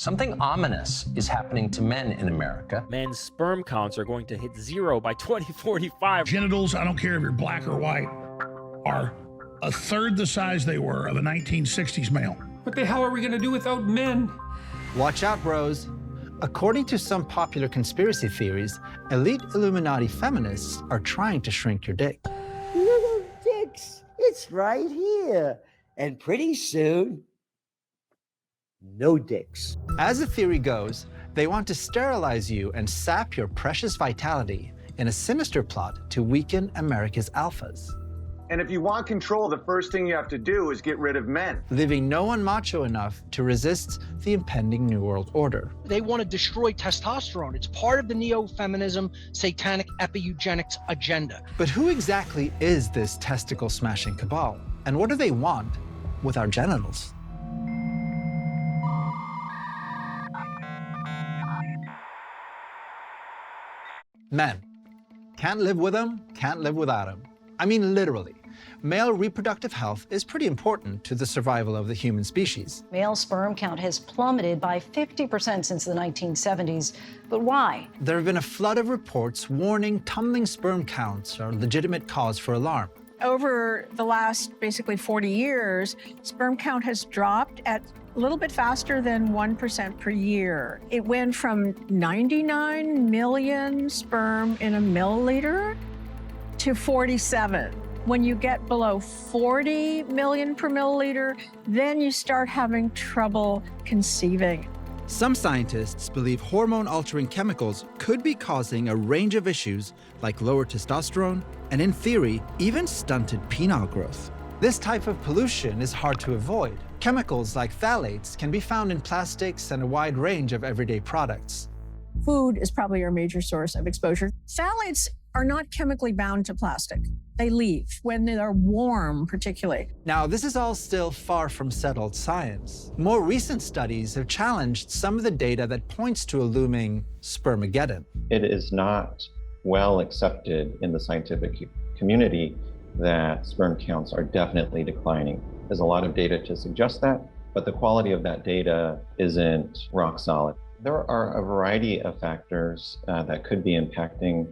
Something ominous is happening to men in America. Men's sperm counts are going to hit 0 by 2045. Genitals, I don't care if you're black or white, are a third the size they were of a 1960s male. What the hell are we gonna do without men? Watch out, bros. According to some popular conspiracy theories, elite Illuminati feminists are trying to shrink your dick. Little dicks, it's right here. And pretty soon, no dicks. As the theory goes, they want to sterilize you and sap your precious vitality in a sinister plot to weaken America's alphas. And if you want control, the first thing you have to do is get rid of men. Leaving no one macho enough to resist the impending New World Order. They want to destroy testosterone. It's part of the neo-feminism, satanic epi-eugenics agenda. But who exactly is this testicle-smashing cabal? And what do they want with our genitals? Men. Can't live with them, can't live without them. I mean, literally. Male reproductive health is pretty important to the survival of the human species. Male sperm count has plummeted by 50% since the 1970s. But why? There have been a flood of reports warning tumbling sperm counts are a legitimate cause for alarm. Over the last basically 40 years, sperm count has dropped at a little bit faster than 1% per year. It went from 99 million sperm in a milliliter to 47. When you get below 40 million per milliliter, then you start having trouble conceiving. Some scientists believe hormone-altering chemicals could be causing a range of issues like lower testosterone and, in theory, even stunted penile growth. This type of pollution is hard to avoid. Chemicals like phthalates can be found in plastics and a wide range of everyday products. Food is probably our major source of exposure. Phthalates are not chemically bound to plastic. They leave when they're warm, particularly. Now, this is all still far from settled science. More recent studies have challenged some of the data that points to a looming spermageddon. It is not well accepted in the scientific community that sperm counts are definitely declining. There's a lot of data to suggest that, but the quality of that data isn't rock solid. There are a variety of factors that could be impacting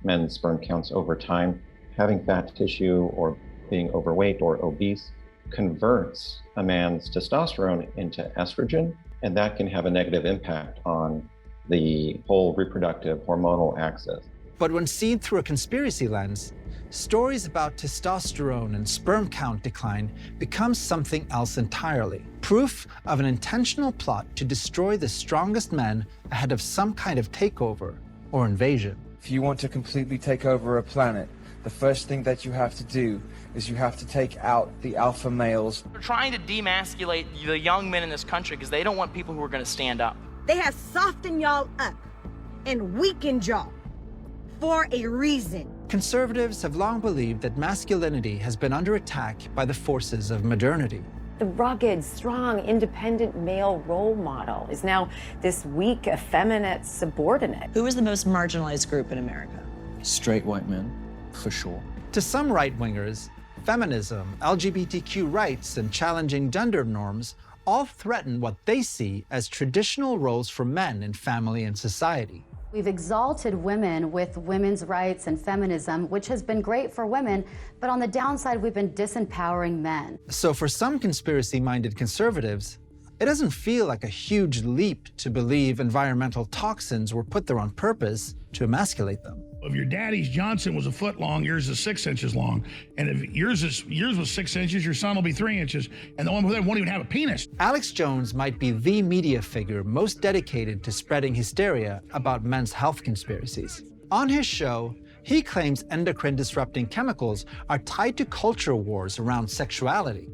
men's sperm counts over time. Having fat tissue or being overweight or obese converts a man's testosterone into estrogen, and that can have a negative impact on the whole reproductive hormonal axis. But when seen through a conspiracy lens, stories about testosterone and sperm count decline become something else entirely. Proof of an intentional plot to destroy the strongest men ahead of some kind of takeover or invasion. If you want to completely take over a planet, the first thing that you have to do is you have to take out the alpha males. They're trying to demasculate the young men in this country because they don't want people who are going to stand up. They have softened y'all up and weakened y'all for a reason. Conservatives have long believed that masculinity has been under attack by the forces of modernity. The rugged, strong, independent male role model is now this weak, effeminate subordinate. Who is the most marginalized group in America? Straight white men, for sure. To some right-wingers, feminism, LGBTQ rights, and challenging gender norms all threaten what they see as traditional roles for men in family and society. We've exalted women with women's rights and feminism, which has been great for women, but on the downside, we've been disempowering men. So for some conspiracy-minded conservatives, it doesn't feel like a huge leap to believe environmental toxins were put there on purpose to emasculate them. If your daddy's Johnson was a foot long, yours is 6 inches long. And if yours was 6 inches, your son will be 3 inches. And the one with it won't even have a penis. Alex Jones might be the media figure most dedicated to spreading hysteria about men's health conspiracies. On his show, he claims endocrine-disrupting chemicals are tied to culture wars around sexuality.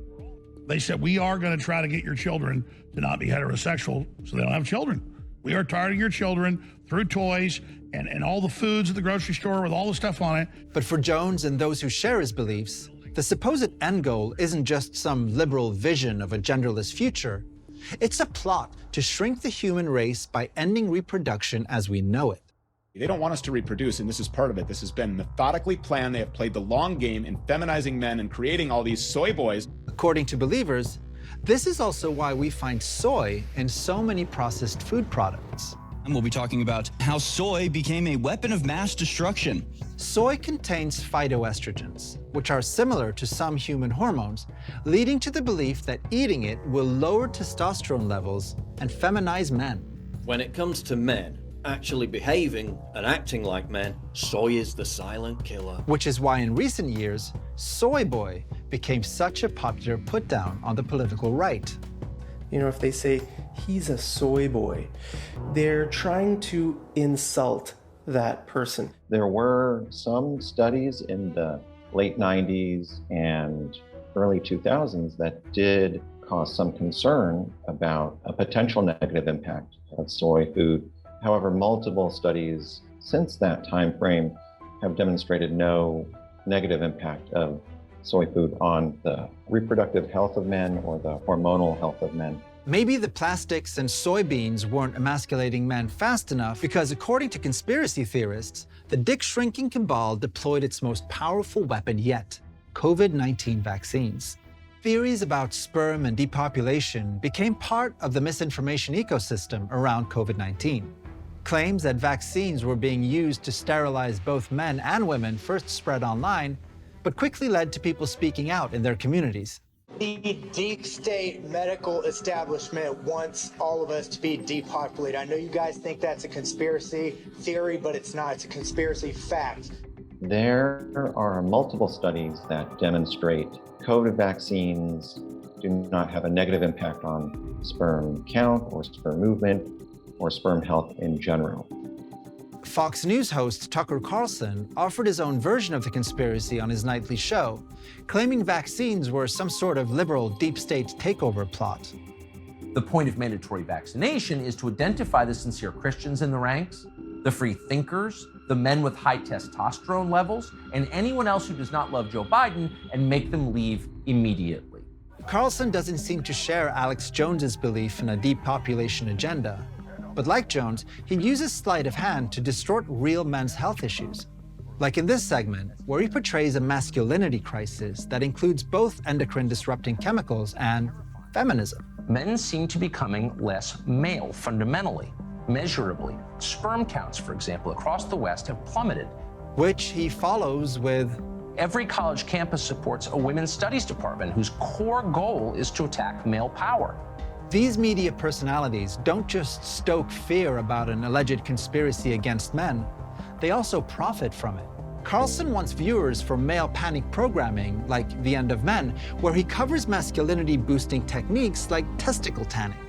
They said, we are going to try to get your children to not be heterosexual so they don't have children. We are targeting your children through toys and all the foods at the grocery store with all the stuff on it. But for Jones and those who share his beliefs, the supposed end goal isn't just some liberal vision of a genderless future. It's a plot to shrink the human race by ending reproduction as we know it. They don't want us to reproduce, and this is part of it. This has been methodically planned. They have played the long game in feminizing men and creating all these soy boys. According to believers, This is also why we find soy in so many processed food products. And we'll be talking about how soy became a weapon of mass destruction. Soy contains phytoestrogens, which are similar to some human hormones, leading to the belief that eating it will lower testosterone levels and feminize men. When it comes to men actually behaving and acting like men, soy is the silent killer. Which is why in recent years, soy boy became such a popular put-down on the political right. You know, if they say, he's a soy boy, they're trying to insult that person. There were some studies in the late 90s and early 2000s that did cause some concern about a potential negative impact of soy food. However, multiple studies since that time frame have demonstrated no negative impact of soy food on the reproductive health of men or the hormonal health of men. Maybe the plastics and soybeans weren't emasculating men fast enough because, according to conspiracy theorists, the dick-shrinking cabal deployed its most powerful weapon yet, COVID-19 vaccines. Theories about sperm and depopulation became part of the misinformation ecosystem around COVID-19. Claims that vaccines were being used to sterilize both men and women first spread online, but quickly led to people speaking out in their communities. The deep state medical establishment wants all of us to be depopulated. I know you guys think that's a conspiracy theory, but it's not. It's a conspiracy fact. There are multiple studies that demonstrate COVID vaccines do not have a negative impact on sperm count or sperm movement or sperm health in general. Fox News host Tucker Carlson offered his own version of the conspiracy on his nightly show, claiming vaccines were some sort of liberal deep state takeover plot. The point of mandatory vaccination is to identify the sincere Christians in the ranks, the free thinkers, the men with high testosterone levels, and anyone else who does not love Joe Biden, and make them leave immediately. Carlson doesn't seem to share Alex Jones's belief in a depopulation agenda. But like Jones, he uses sleight of hand to distort real men's health issues. Like in this segment, where he portrays a masculinity crisis that includes both endocrine-disrupting chemicals and feminism. Men seem to be becoming less male fundamentally, measurably. Sperm counts, for example, across the West have plummeted. Which he follows with, every college campus supports a women's studies department whose core goal is to attack male power. These media personalities don't just stoke fear about an alleged conspiracy against men, they also profit from it. Carlson wants viewers for male panic programming like The End of Men, where he covers masculinity-boosting techniques like testicle tanning.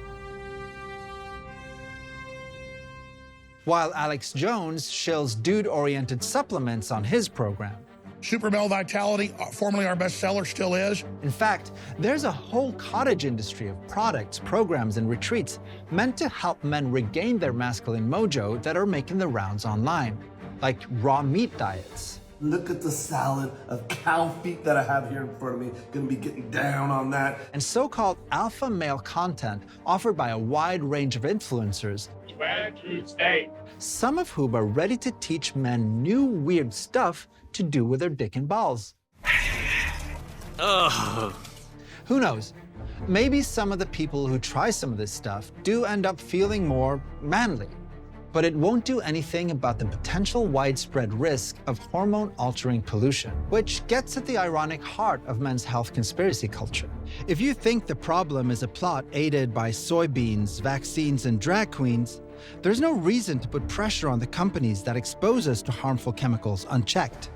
While Alex Jones shills dude-oriented supplements on his program. Super Male Vitality, formerly our bestseller, still is. In fact, there's a whole cottage industry of products, programs, and retreats meant to help men regain their masculine mojo that are making the rounds online, like raw meat diets. Look at the salad of cow feet that I have here in front of me. Gonna be getting down on that. And so-called alpha male content offered by a wide range of influencers, some of whom are ready to teach men new weird stuff to do with their dick and balls. Ugh. Who knows? Maybe some of the people who try some of this stuff do end up feeling more manly. But it won't do anything about the potential widespread risk of hormone-altering pollution, which gets at the ironic heart of men's health conspiracy culture. If you think the problem is a plot aided by soybeans, vaccines, and drag queens, there's no reason to put pressure on the companies that expose us to harmful chemicals unchecked.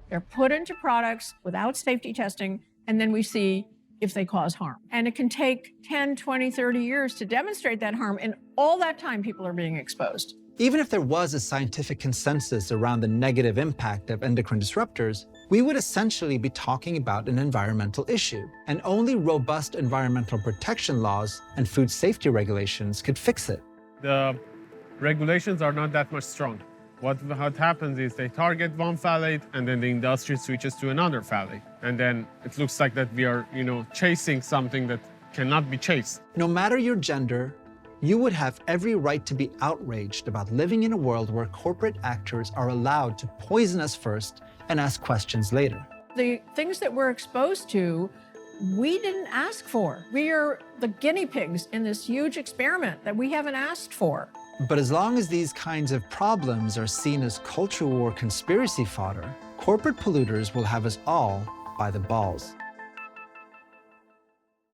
They're put into products without safety testing, and then we see if they cause harm. And it can take 10, 20, 30 years to demonstrate that harm, and all that time people are being exposed. Even if there was a scientific consensus around the negative impact of endocrine disruptors, we would essentially be talking about an environmental issue, and only robust environmental protection laws and food safety regulations could fix it. The regulations are not that much strong. What happens is they target one phthalate and then the industry switches to another phthalate. And then it looks like that we are, chasing something that cannot be chased. No matter your gender, you would have every right to be outraged about living in a world where corporate actors are allowed to poison us first and ask questions later. The things that we're exposed to we didn't ask for. We are the guinea pigs in this huge experiment that we haven't asked for. But as long as these kinds of problems are seen as culture war conspiracy fodder, corporate polluters will have us all by the balls.